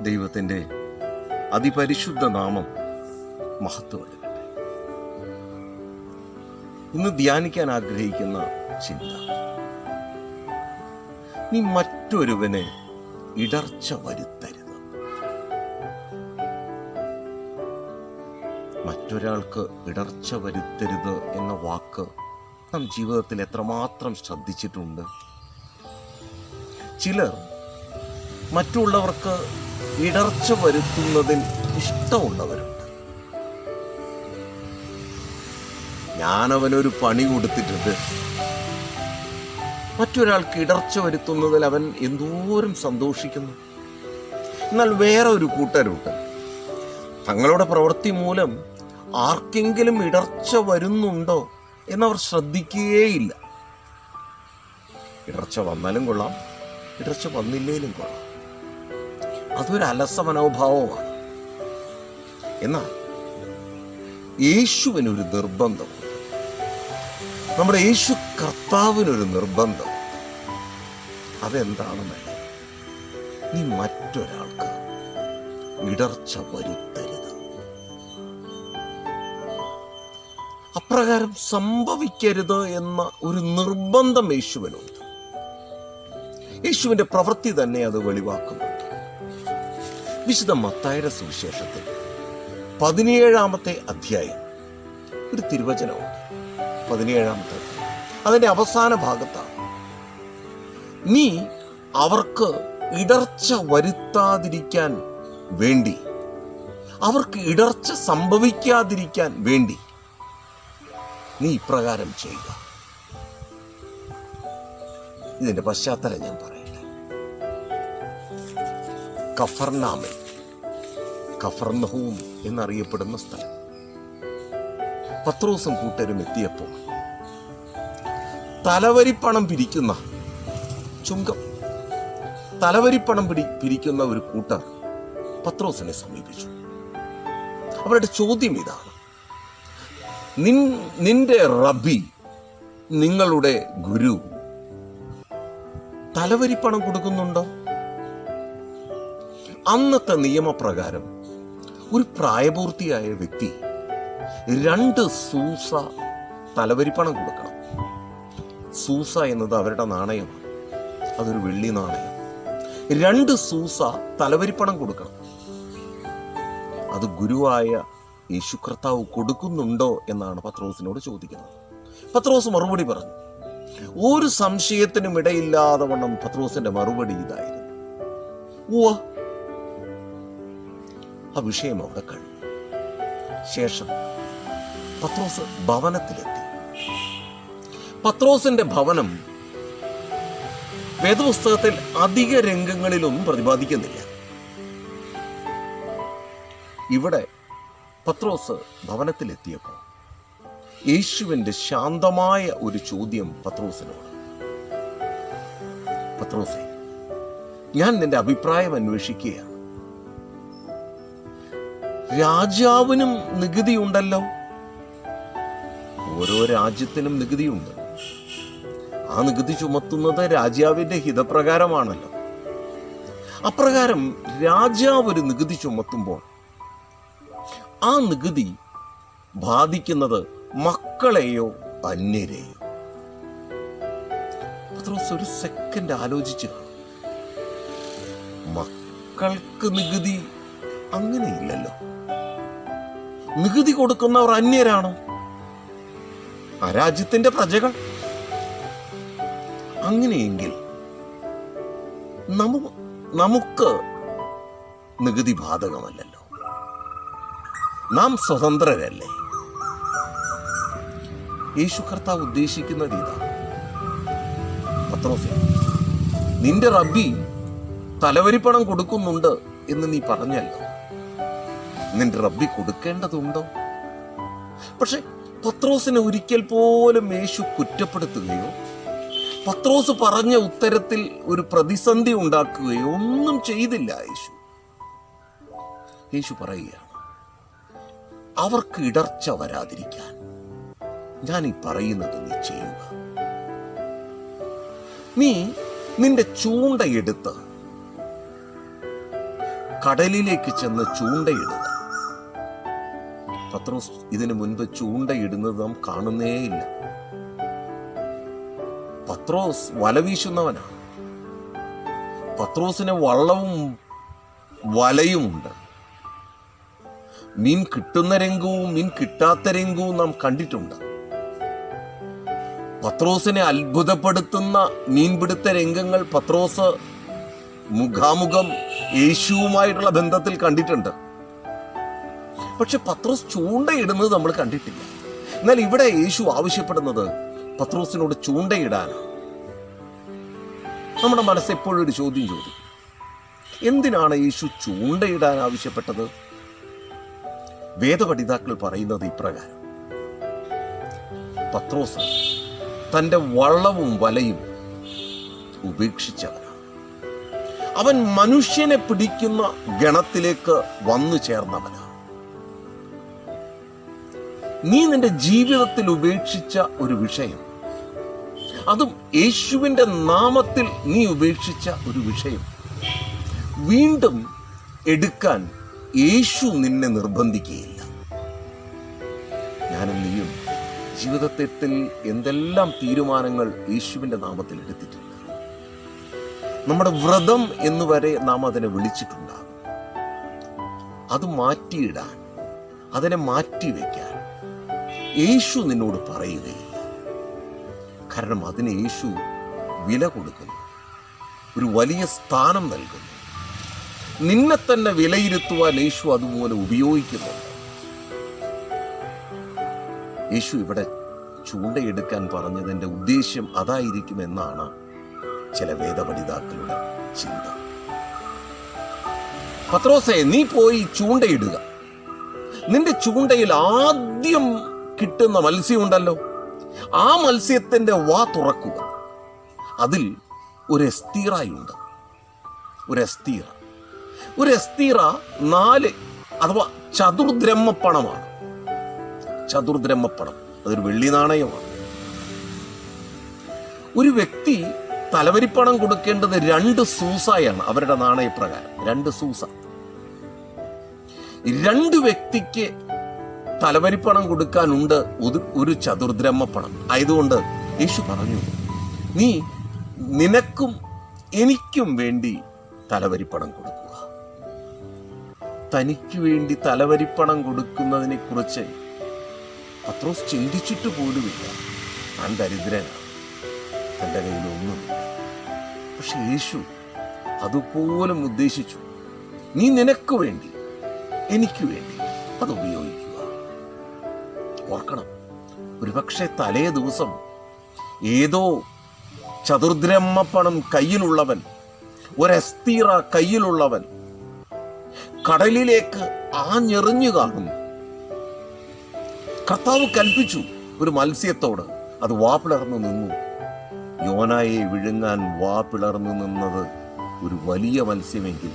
ദൈവത്തിൻ്റെ അതിപരിശുദ്ധ നാമം മഹത്വമെടുക്കട്ടെ. ഇന്ന് ധ്യാനിക്കാൻ ആഗ്രഹിക്കുന്ന ചിന്ത: നീ മറ്റൊരുവനെ ഇടർച്ച വരുത്തരുത്. മറ്റൊരാൾക്ക് ഇടർച്ച വരുത്തരുത് എന്ന വാക്ക് നാം ജീവിതത്തിൽ എത്രമാത്രം ശ്രദ്ധിച്ചിട്ടുണ്ട്. ചിലർ മറ്റുള്ളവർക്ക് ഇടർച്ച വരുത്തുന്നതിൽ ഇഷ്ടമുള്ളവരുണ്ട്. ഞാനവനൊരു പണി കൊടുത്തിട്ടുണ്ട്, മറ്റൊരാൾക്ക് ഇടർച്ച വരുത്തുന്നതിൽ അവൻ എന്തോരം സന്തോഷിക്കുന്നു. എന്നാൽ വേറെ ഒരു കൂട്ടരുണ്ട്, തങ്ങളുടെ പ്രവൃത്തി മൂലം ആർക്കെങ്കിലും ഇടർച്ച വരുന്നുണ്ടോ എന്നവർ ശ്രദ്ധിക്കുകയേയില്ല. ഇടർച്ച വന്നാലും കൊള്ളാം, ഇടർച്ച വന്നില്ലേലും കൊള്ളാം. അതൊരു അലസ മനോഭാവമാണ്. എന്നാൽ യേശുവിനൊരു നിർബന്ധമുണ്ട്. നമ്മുടെ യേശു കർത്താവിനൊരു നിർബന്ധം. അതെന്താണെന്നല്ല, നീ മറ്റൊരാൾക്ക് ഇടർച്ച വരുത്തരുത്. അപ്രകാരം സംഭവിക്കരുത് എന്ന ഒരു നിർബന്ധം യേശുവിനുണ്ട്. യേശുവിന്റെ പ്രവൃത്തി തന്നെ അത് വെളിവാക്കുന്നുണ്ട്. വിശുദ്ധ മത്തായിയുടെ സുവിശേഷത്തിൽ 17-ാമത്തെ അധ്യായം ഒരു തിരുവചനമുണ്ട്. 17-ാമത്തെ അധ്യായം അതിന്റെ അവസാന ഭാഗത്താണ്: നീ അവർക്ക് ഇടർച്ച വരുത്താതിരിക്കാൻ വേണ്ടി, അവർക്ക് ഇടർച്ച സംഭവിക്കാതിരിക്കാൻ വേണ്ടി നീ ഇപ്രകാരം ചെയ്യുക. ഇതിന്റെ പശ്ചാത്തലം ഞാൻ പറയട്ടെ. കഫർനഹൂം എന്നറിയപ്പെടുന്ന സ്ഥലം. പത്രോസും കൂട്ടരും എത്തിയപ്പോൾ തലവരിപ്പണം പിരിക്കുന്ന ചുങ്കം തലവരിപ്പണം പിരിക്കുന്ന ഒരു കൂട്ടർ പത്രോസിനെ സമീപിച്ചു. അവരുടെ ചോദ്യം ഇതാണ്: നിന്റെ റബ്ബി, നിങ്ങളുടെ ഗുരു തലവരിപ്പണം കൊടുക്കുന്നുണ്ടോ? അന്നത്തെ നിയമപ്രകാരം ഒരു പ്രായപൂർത്തിയായ വ്യക്തി 2 സൂസ തലവരിപ്പണം കൊടുക്കണം. സൂസ എന്നത് അവരുടെ നാണയമാണ്, അതൊരു വെള്ളി നാണയം. 2 സൂസ തലവരിപ്പണം കൊടുക്കണം. അത് ഗുരുവായ യേശു കർത്താവ് കൊടുക്കുന്നുണ്ടോ എന്നാണ് പത്രോസിനോട് ചോദിക്കുന്നത്. പത്രോസ് മറുപടി പറഞ്ഞു. ഒരു സംശയത്തിനും ഇടയില്ലാതെ വണ്ണം പത്രോസിന്റെ മറുപടി ഇതായിരുന്നു: ഉവ്വ. ആ വിഷയം അവിടെ കഴിഞ്ഞു. ശേഷം പത്രോസ് ഭവനത്തിലെത്തി. പത്രോസിന്റെ ഭവനം വേദപുസ്തകത്തിൽ അധിക രംഗങ്ങളിലൊന്നും പ്രതിപാദിക്കുന്നില്ല. ഇവിടെ പത്രോസ് ഭവനത്തിലെത്തിയപ്പോൾ യേശുവിന്റെ ശാന്തമായ ഒരു ചോദ്യം പത്രോസിനോട്: പത്രോസേ, ഞാൻ നിന്റെ അഭിപ്രായം അന്വേഷിക്കുകയാണ്. രാജാവിനും നികുതിയുണ്ടല്ലോ. ഓരോ രാജ്യത്തിനും നികുതിയുണ്ട്. ആ നികുതി ചുമത്തുന്നത് രാജാവിന്റെ ഹിതപ്രകാരമാണല്ലോ. അപ്രകാരം രാജാവ് ഒരു നികുതി ചുമത്തുമ്പോൾ ആ നികുതി ബാധിക്കുന്നത് മക്കളെയോ അന്യരെയോ? പത്രോസ് ഒരു സെക്കൻഡ് ആലോചിച്ചു. മക്കൾക്ക് നികുതി അങ്ങനെയില്ലല്ലോ. നികുതി കൊടുക്കുന്നവർ അന്യരാണോ? ആ രാജ്യത്തിന്റെ പ്രജകൾ. അങ്ങനെയെങ്കിൽ നമുക്ക് നികുതി ബാധകമല്ലല്ലോ. നാം സ്വതന്ത്രരല്ലേ? യേശു കർത്താവ് ഉദ്ദേശിക്കുന്നത് ഇതാണ്: പത്രോസേ, നിന്റെ റബ്ബി തലവരിപ്പണം കൊടുക്കുന്നുണ്ട് എന്ന് നീ പറഞ്ഞല്ലോ. നിന്റെ റബ്ബി കൊടുക്കേണ്ടതുണ്ടോ? പക്ഷെ പത്രോസിനെ ഒരിക്കൽ പോലും യേശു കുറ്റപ്പെടുത്തുകയോ പത്രോസ് പറഞ്ഞ ഉത്തരത്തിൽ ഒരു പ്രതിസന്ധി ഉണ്ടാക്കുകയോ ഒന്നും ചെയ്തില്ല. യേശു പറയുകയാണ്: അവർക്ക് ഇടർച്ച വരാതിരിക്കാൻ ഞാൻ ഈ പറയുന്നത് നീ ചെയ്യുക. നീ നിന്റെ ചൂണ്ടയെടുത്ത് കടലിലേക്ക് ചെന്ന് ചൂണ്ടയിടുക. പത്രോസ് ഇതിനു മുൻപ് ചൂണ്ടയിടുന്നത് നാം കാണുന്നേയില്ല. പത്രോസ് വല വീശുന്നവനാണ്. പത്രോസിന് വള്ളവും വലയുമുണ്ട്. മീൻ കിട്ടുന്ന രംഗവും മീൻ കിട്ടാത്ത രംഗവും നാം കണ്ടിട്ടുണ്ട്. പത്രോസിനെ അത്ഭുതപ്പെടുത്തുന്ന മീൻപിടുത്ത രംഗങ്ങൾ പത്രോസ് മുഖാമുഖം യേശുവുമായിട്ടുള്ള ബന്ധത്തിൽ കണ്ടിട്ടുണ്ട്. പക്ഷെ പത്രോസ് ചൂണ്ടയിടുന്നത് നമ്മൾ കണ്ടിട്ടില്ല. എന്നാൽ ഇവിടെ യേശു ആവശ്യപ്പെടുന്നത് പത്രോസിനോട് ചൂണ്ടയിടാനാണ്. നമ്മുടെ മനസ്സെപ്പോഴും ഒരു ചോദ്യം ചോദിക്കും, എന്തിനാണ് യേശു ചൂണ്ടയിടാൻ ആവശ്യപ്പെട്ടത്? വേദപഠിതാക്കൾ പറയുന്നത് ഇപ്രകാരം: പത്രോസ് തൻ്റെ വള്ളവും വലയും ഉപേക്ഷിച്ചവനാണ്. അവൻ മനുഷ്യനെ പിടിക്കുന്ന ഗണത്തിലേക്ക് വന്നു ചേർന്നവനാണ്. നീ നിന്റെ ജീവിതത്തിൽ ഉപേക്ഷിച്ച ഒരു വിഷയം, അതും യേശുവിൻ്റെ നാമത്തിൽ നീ ഉപേക്ഷിച്ച ഒരു വിഷയം, വീണ്ടും എടുക്കാൻ യേശു നിന്നെ നിർബന്ധിക്കുകയില്ല. ഞാനും നീയും ജീവിതത്തിൽ എന്തെല്ലാം തീരുമാനങ്ങൾ യേശുവിൻ്റെ നാമത്തിൽ എടുത്തിട്ടുണ്ട്. നമ്മുടെ വ്രതം എന്ന് വരെ നാം അതിനെ വിളിച്ചിട്ടുണ്ടാകും. അത് മാറ്റിയിടാൻ, അതിനെ മാറ്റിവെക്കാൻ യേശു നിന്നോട് പറയുകയില്ല. കാരണം അതിന് യേശു വില കൊടുക്കുന്നു, ഒരു വലിയ സ്ഥാനം നൽകുന്നു. നിന്നെ തന്നെ വിലയിരുത്തുവാൻ യേശു അതുപോലെ ഉപയോഗിക്കുന്നുണ്ട്. യേശു ഇവിടെ ചൂണ്ടയെടുക്കാൻ പറഞ്ഞതിൻ്റെ ഉദ്ദേശ്യം അതായിരിക്കുമെന്നാണ് ചില വേദപഠിതാക്കളുടെ ചിന്ത. പത്രോസേ, നീ പോയി ചൂണ്ടയിടുക. നിന്റെ ചൂണ്ടയിൽ ആദ്യം കിട്ടുന്ന മത്സ്യമുണ്ടല്ലോ, ആ മത്സ്യത്തിന്റെ വാ തുറക്കുക. അതിൽ ഒരു എസ്തീറയുണ്ട്. ഒരു എസ്തീറ 4 അഥവാ ചതുർദ്രഹ്മപ്പണമാണ്. ചതുർദ്രഹ്മപ്പണം അതൊരു വെള്ളി നാണയമാണ്. ഒരു വ്യക്തി തലവരിപ്പണം കൊടുക്കേണ്ടത് 2 സൂസായാണ്. അവരുടെ നാണയപ്രകാരം 2 സൂസ. 2 വ്യക്തിക്ക് തലവരിപ്പണം കൊടുക്കാനുണ്ട് ഒരു ചതുർദ്രഹ്മപ്പണം. ആയതുകൊണ്ട് യേശു പറഞ്ഞു, നീ നിനക്കും എനിക്കും വേണ്ടി തലവരിപ്പണം കൊടുക്കുക. തനിക്ക് വേണ്ടി തലവരിപ്പണം കൊടുക്കുന്നതിനെ കുറിച്ച് പത്രോസ് ചിന്തിച്ചിട്ട് പോലുമില്ല. താൻ ദരിദ്രനാണ്, തൻ്റെ കയ്യിൽ ഒന്നുമില്ല. പക്ഷെ യേശു അതുപോലും ഉദ്ദേശിച്ചു. നീ നിനക്ക് വേണ്ടി എനിക്ക് വേണ്ടി അത് ഉപയോഗിക്കുക. ഓർക്കണം, ഒരുപക്ഷെ തലേ ദിവസം ഏതോ ചതുർദ്രഹ്മപ്പണം കയ്യിലുള്ളവൻ, ഒരെസ്തീറ കയ്യിലുള്ളവൻ കടലിലേക്ക് ആഞ്ഞെറിഞ്ഞു കാണും. കർത്താവ് കൽപ്പിച്ചു ഒരു മത്സ്യത്തോട്, അത് വാ പിളർന്നു നിന്നു. യോനായെ വിഴുങ്ങാൻ വാ പിളർന്നു നിന്നത് ഒരു വലിയ മത്സ്യമെങ്കിൽ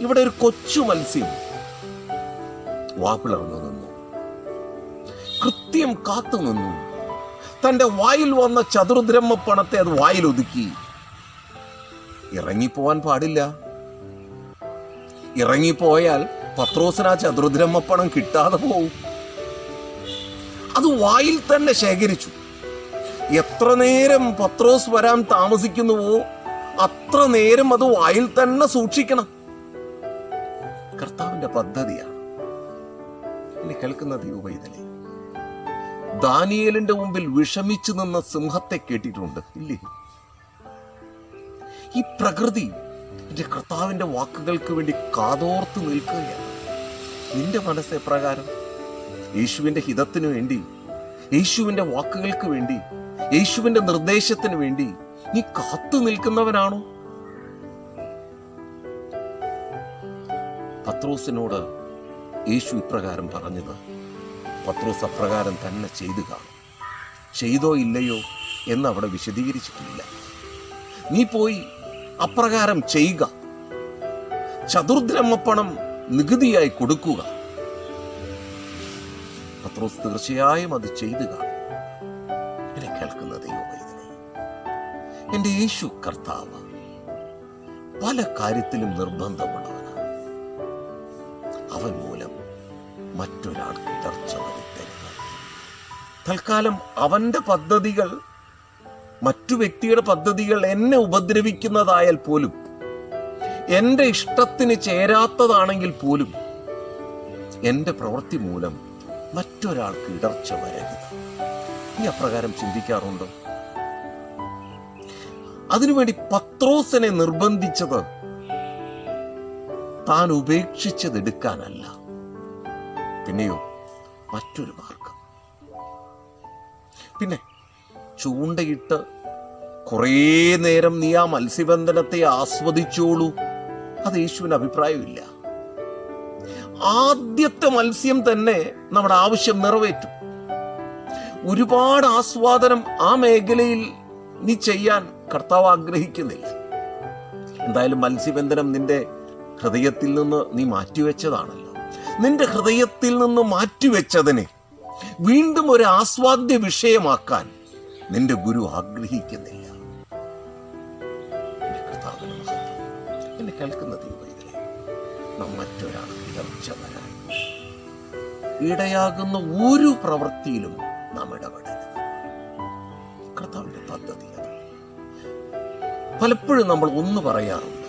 ഇവിടെ ഒരു കൊച്ചു മത്സ്യം വാ പിളർന്നു നിന്നു. കൃത്യം കാത്തു നിന്നു. തന്റെ വായിൽ വന്ന ചതുർദ്രഹ്മപ്പണത്തെ അത് വായിൽ ഒതുക്കി. ഇറങ്ങിപ്പോവാൻ പാടില്ല. ഇറങ്ങിപ്പോയാൽ പത്രോസിന് ആ ചതുർദ്രഹ്മപ്പണം കിട്ടാതെ പോവും. അത് വായിൽ തന്നെ ശേഖരിച്ചു. എത്ര നേരം പത്രോസ് വരാൻ താമസിക്കുന്നുവോ അത്ര നേരം അത് വായിൽ തന്നെ സൂക്ഷിക്കണം. കർത്താവിന്റെ പദ്ധതിയാണ്. ഇനി കേൾക്കുന്ന ദൈവവൈതലേ, ദാനിയേലിന്റെ മുമ്പിൽ വിഷമിച്ചു നിന്ന സിംഹത്തെ കേട്ടിട്ടുണ്ട് ഇല്ലേ? ഈ പ്രകൃതി എന്റെ കർത്താവിന്റെ വാക്കുകൾക്ക് വേണ്ടി കാതോർത്ത് നിൽക്കുകയാണ്. നിന്റെ മനസ്സ് എപ്രകാരം? യേശുവിന്റെ ഹിതത്തിനു വേണ്ടി, യേശുവിന്റെ വാക്കുകൾക്ക് വേണ്ടി, യേശുവിന്റെ നിർദ്ദേശത്തിന് വേണ്ടി നീ കാത്തു നിൽക്കുന്നവനാണോ? പത്രോസിനോട് യേശു ഇപ്രകാരം പറഞ്ഞത് പത്രോസ് അപ്രകാരം തന്നെ ചെയ്തു കാണും. ചെയ്തോ ഇല്ലയോ എന്ന് അവിടെ വിശദീകരിച്ചിട്ടില്ല. നീ പോയി അപ്രകാരം ചെയ്യുക. ചതുർദ്രഹ്മപ്പണം നികുതിയായി കൊടുക്കുക. പത്രോസ് തീർച്ചയായും അത് ചെയ്തു കാണും. എന്നെ കേൾക്കുന്ന ദൈവവൈതലേ, എന്റെ യേശു കർത്താവ് പല കാര്യത്തിലും നിർബന്ധമുള്ളവനാണ്. അവൻ മൂലം മറ്റൊരാൾക്ക് ഇടർച്ച വരുത്തരുത്. തൽക്കാലം അവന്റെ പദ്ധതികൾ, മറ്റു വ്യക്തിയുടെ പദ്ധതികൾ എന്നെ ഉപദ്രവിക്കുന്നതായാൽ പോലും, എൻ്റെ ഇഷ്ടത്തിന് ചേരാത്തതാണെങ്കിൽ പോലും, എൻ്റെ പ്രവൃത്തി മൂലം മറ്റൊരാൾക്ക് ഇടർച്ച വരരുത്. നീ അപ്രകാരം ചിന്തിക്കാറുണ്ടോ? അതിനുവേണ്ടി പത്രോസിനെ നിർബന്ധിച്ചത് താൻ ഉപേക്ഷിച്ചതെടുക്കാനല്ല, പിന്നെയോ മറ്റൊരു മാർഗം. പിന്നെ ചൂണ്ടയിട്ട് കുറേ നേരം നീ ആ മത്സ്യബന്ധനത്തെ ആസ്വദിച്ചോളൂ, അത് യേശുവിന് അഭിപ്രായമില്ല. ആദ്യത്തെ മത്സ്യം തന്നെ നമ്മുടെ ആവശ്യം നിറവേറ്റും. ഒരുപാട് ആസ്വാദനം ആ മേഖലയിൽ നീ ചെയ്യാൻ കർത്താവ് ആഗ്രഹിക്കുന്നില്ല. എന്തായാലും മത്സ്യബന്ധനം നിന്റെ ഹൃദയത്തിൽ നിന്ന് നീ മാറ്റിവെച്ചതാണല്ലോ. നിന്റെ ഹൃദയത്തിൽ നിന്ന് മാറ്റിവെച്ചതിനെ വീണ്ടും ഒരു ആസ്വാദ്യ വിഷയമാക്കാൻ നിന്റെ ഗുരു ആഗ്രഹിക്കുന്നില്ല. എന്നെ കേൾക്കുന്ന ദൈവമക്കളെ, നാം മറ്റൊരാൾക്ക് ഇടർച്ച വരാൻ ഇടയാകുന്ന ഒരു പ്രവൃത്തിയിലും നാം ഇടപെടരുത്. കർത്താവിന്റെ പദ്ധതി അത്. പലപ്പോഴും നമ്മൾ ഒന്ന് പറയാറുണ്ട്,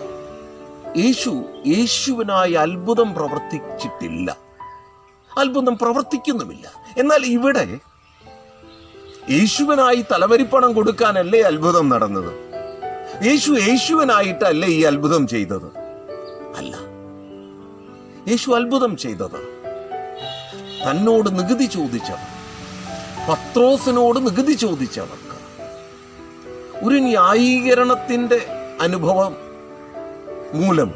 യേശുവിനായി അത്ഭുതം പ്രവർത്തിച്ചിട്ടില്ല, അത്ഭുതം പ്രവർത്തിക്കുന്നുമില്ല. എന്നാൽ ഇവിടെ യേശുവിനായി തലവരിപ്പണം കൊടുക്കാനല്ലേ അത്ഭുതം നടന്നത്? യേശുവിനായിട്ടല്ലേ ഈ അത്ഭുതം ചെയ്തത്? അല്ല, യേശു അത്ഭുതം ചെയ്തത് തന്നോട് നികുതി ചോദിച്ചവർ, പത്രോസിനോട് നികുതി ചോദിച്ചവർക്ക് ഒരു ന്യായീകരണത്തിന്റെ അനുഭവം മൂലം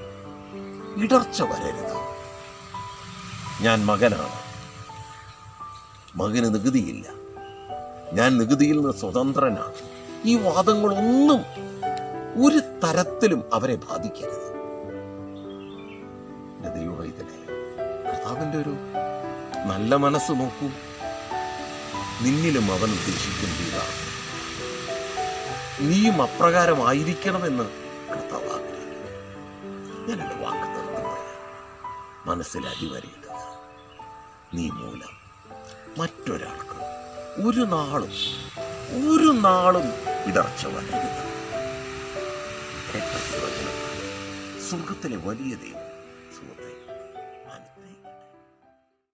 ഇടർച്ച വരരുത്. ഞാൻ മകനാണ്, മകന് നികുതിയില്ല, ഞാൻ നികുതിയിൽ നിന്ന് സ്വതന്ത്രനാണ്. ഈ വാദങ്ങളൊന്നും ഒരു തരത്തിലും അവരെ ബാധിക്കരുത്. ദൈവവൈദ്യനെ, കർത്താവിൻ്റെ ഒരു നല്ല മനസ്സ് നോക്കൂ. നിന്നിലും അവൻ ഉദ്ദേശിക്കുന്നതാണ്. നീയും അപ്രകാരമായിരിക്കണമെന്ന് കർത്താവ് ആഗ്രഹിക്കുന്നു. ഞാൻ എൻ്റെ വാക്ക് നിർത്തുകയാണ്. മനസ്സിൽ അടിവരയിടുക. നീ മൂലം മറ്റൊരാൾക്ക് ഒരു നാളും ഇടർച്ച വരരുത്. സ്വർഗത്തിലെ വലിയ ദൈവം